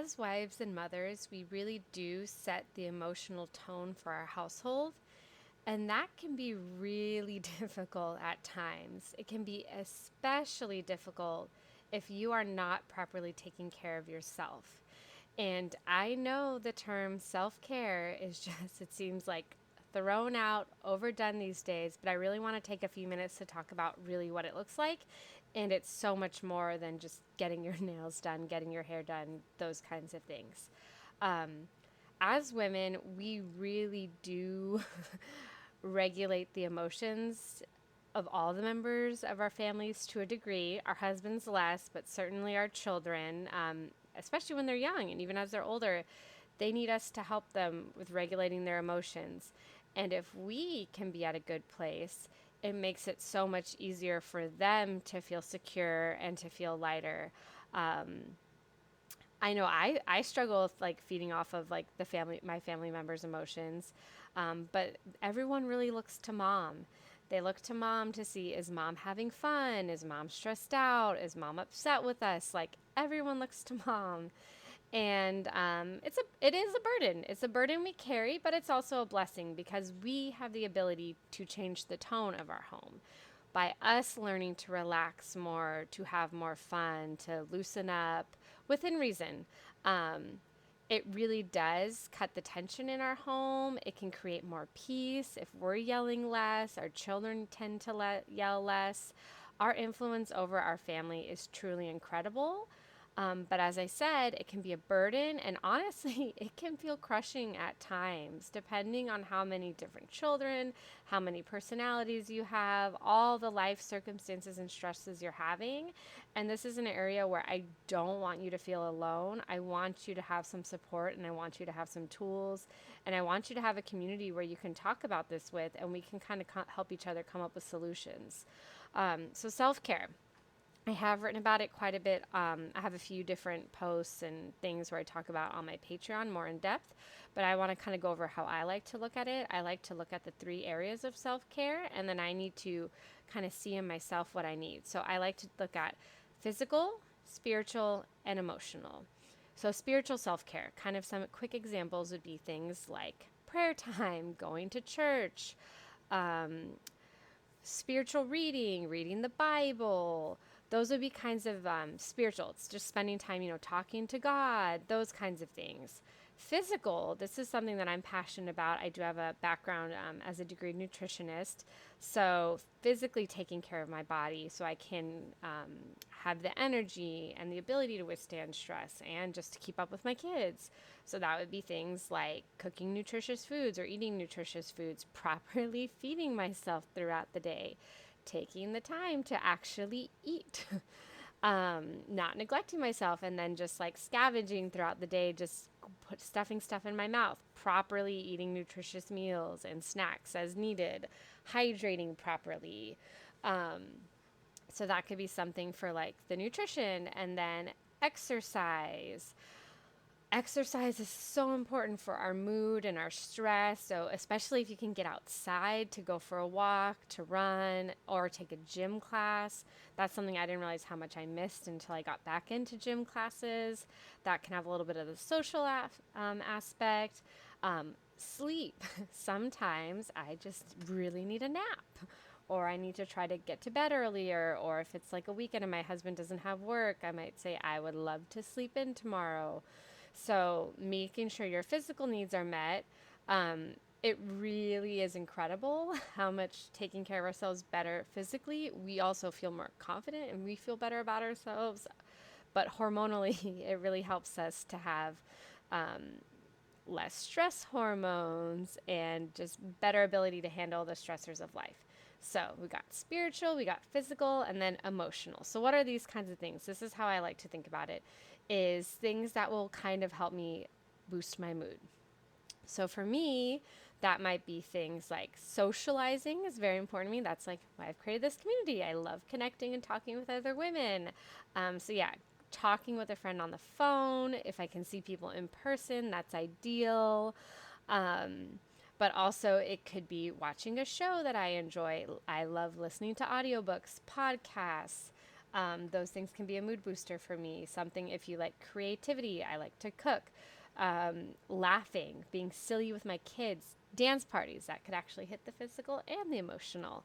as wives and mothers, we really do set the emotional tone for our household. And that can be really difficult at times. It can be especially difficult if you are not properly taking care of yourself. And I know the term self care is just, it seems like thrown out, overdone these days, but I really want to take a few minutes to talk about really what it looks like. And it's so much more than just getting your nails done, getting your hair done, those kinds of things. As women, we really do regulate the emotions of all the members of our families to a degree. Our husbands less, but certainly our children, especially when they're young and even as they're older, they need us to help them with regulating their emotions. And if we can be at a good place, it makes it so much easier for them to feel secure and to feel lighter. I know I struggle with like feeding off of like my family members' emotions, but everyone really looks to mom. They look to mom to see, is mom having fun? Is mom stressed out? Is mom upset with us? Like everyone looks to mom, and it is a burden. It's a burden we carry, but it's also a blessing because we have the ability to change the tone of our home by us learning to relax more, to have more fun, to loosen up within reason. Um, it really does cut the tension in our home. It can create more peace. If we're yelling less, our children tend to yell less. Our influence over our family is truly incredible. But as I said, it can be a burden, and honestly, it can feel crushing at times, depending on how many different children, how many personalities you have, all the life circumstances and stresses you're having. And this is an area where I don't want you to feel alone. I want you to have some support, and I want you to have some tools, and I want you to have a community where you can talk about this with, and we can kind of help each other come up with solutions. So, self care. I have written about it quite a bit. I have a few different posts and things where I talk about on my Patreon more in depth, but I want to kind of go over how I like to look at it. I like to look at the three areas of self care, and then I need to kind of see in myself what I need. So I like to look at physical, spiritual, and emotional. So, spiritual self care, kind of some quick examples would be things like prayer time, going to church, um, spiritual reading, reading the Bible. Those would be kinds of spiritual. It's just spending time, talking to God, those kinds of things. Physical, this is something that I'm passionate about. I do have a background as a degree nutritionist. So, physically taking care of my body so I can have the energy and the ability to withstand stress and just to keep up with my kids. So, that would be things like cooking nutritious foods or eating nutritious foods, properly feeding myself throughout the day, taking the time to actually eat. Not neglecting myself and then just like scavenging throughout the day, just stuffing stuff in my mouth, properly eating nutritious meals and snacks as needed, hydrating properly. Um, so that could be something for like the nutrition, and then exercise. Exercise is so important for our mood and our stress. So, especially if you can get outside to go for a walk, to run, or take a gym class. That's something I didn't realize how much I missed until I got back into gym classes. That can have a little bit of the social aspect. Sleep. Sometimes I just really need a nap, or I need to try to get to bed earlier, or if it's like a weekend and my husband doesn't have work, I might say, I would love to sleep in tomorrow. So, making sure your physical needs are met. It really is incredible how much taking care of ourselves better physically, we also feel more confident and we feel better about ourselves. But hormonally, it really helps us to have um, less stress hormones and just better ability to handle the stressors of life. So we got spiritual, we got physical, and then emotional. So what are these kinds of things? This is how I like to think about it, is things that will kind of help me boost my mood. So for me, that might be things like socializing is very important to me. That's like why I've created this community. I love connecting and talking with other women. So yeah, talking with a friend on the phone. If I can see people in person, that's ideal. Um, but also, it could be watching a show that I enjoy. I love listening to audiobooks, podcasts, Those things can be a mood booster for me. Something, if you like creativity, I like to cook. Laughing, being silly with my kids, dance parties that could actually hit the physical and the emotional.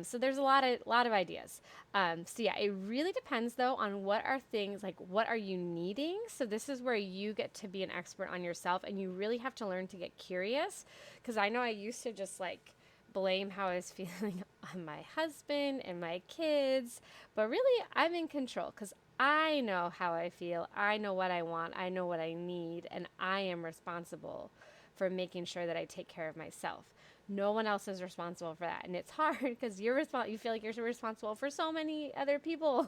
So there's a lot of ideas. So yeah, it really depends though on what are things like what are you needing. So this is where you get to be an expert on yourself, and you really have to learn to get curious. Because I know I used to just like blame how I was feeling on my husband and my kids, but really I'm in control because I know how I feel. I know what I want. I know what I need. And I am responsible for making sure that I take care of myself. No one else is responsible for that. And it's hard because you feel like you're responsible for so many other people.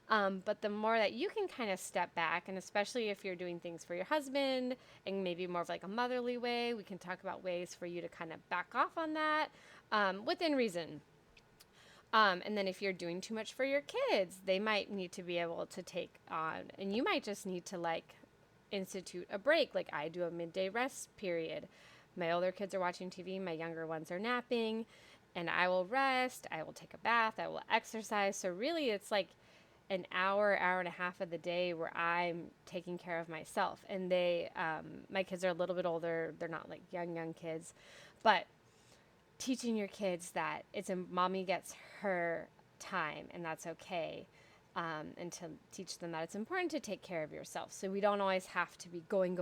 But the more that you can kind of step back, and especially if you're doing things for your husband and maybe more of like a motherly way, we can talk about ways for you to kind of back off on that within reason. And then if you're doing too much for your kids, they might need to be able to take on, and you might just need to like institute a break. Like I do a midday rest period. My older kids are watching TV, my younger ones are napping, and I will rest, I will take a bath, I will exercise. So really it's like an hour and a half of the day where I'm taking care of myself. And my kids are a little bit older. They're not like young kids, but teaching your kids that it's a mommy gets her time and that's okay. And to teach them that it's important to take care of yourself. So we don't always have to be going.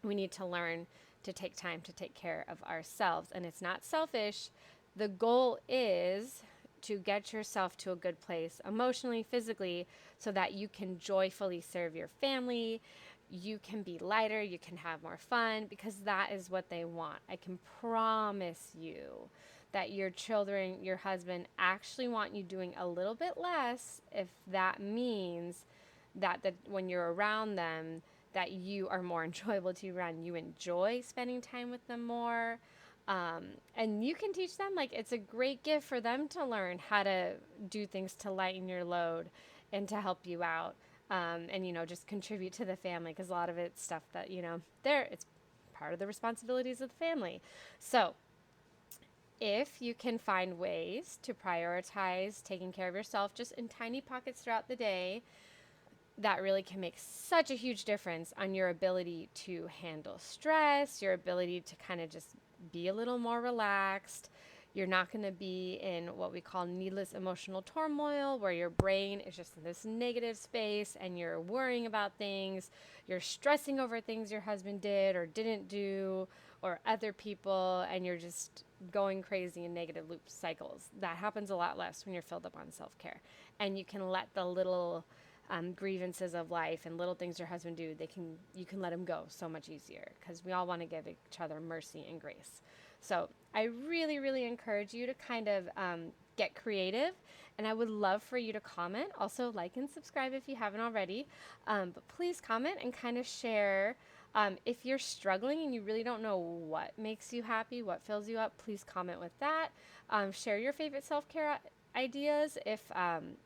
We need to learn to take time to take care of ourselves. And it's not selfish. The goal is to get yourself to a good place emotionally, physically, so that you can joyfully serve your family. You can be lighter, you can have more fun, because that is what they want. I can promise you that your children, your husband actually want you doing a little bit less if that means that when you're around them, that you are more enjoyable to be around. You enjoy spending time with them more. And you can teach them, like, it's a great gift for them to learn how to do things to lighten your load and to help you out. And, just contribute to the family, because a lot of it's stuff that, it's part of the responsibilities of the family. So if you can find ways to prioritize taking care of yourself just in tiny pockets throughout the day, that really can make such a huge difference on your ability to handle stress, your ability to kind of just be a little more relaxed. You're not going to be in what we call needless emotional turmoil, where your brain is just in this negative space and you're worrying about things. You're stressing over things your husband did or didn't do or other people, and you're just going crazy in negative loop cycles. That happens a lot less when you're filled up on self care. And you can let the little grievances of life and little things your husband do, you can let them go so much easier, because we all want to give each other mercy and grace. So I really, really encourage you to kind of get creative, and I would love for you to comment. Also, like and subscribe if you haven't already. But please comment and kind of share. If you're struggling and you really don't know what makes you happy, what fills you up, please comment with that. Share your favorite self-care ideas,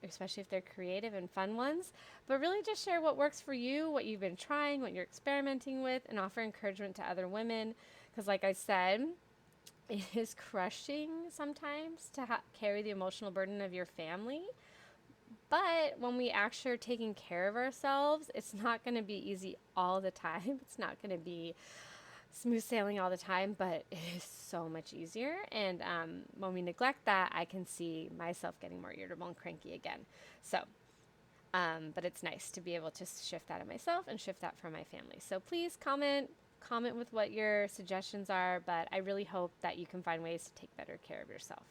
especially if they're creative and fun ones. But really just share what works for you, what you've been trying, what you're experimenting with, and offer encouragement to other women. Because like I said, it is crushing sometimes to carry the emotional burden of your family. But when we actually are taking care of ourselves, it's not going to be easy all the time. It's not going to be smooth sailing all the time, but it is so much easier. And when we neglect that, I can see myself getting more irritable and cranky again. So, but it's nice to be able to shift that in myself and shift that for my family. So please comment with what your suggestions are, but I really hope that you can find ways to take better care of yourself.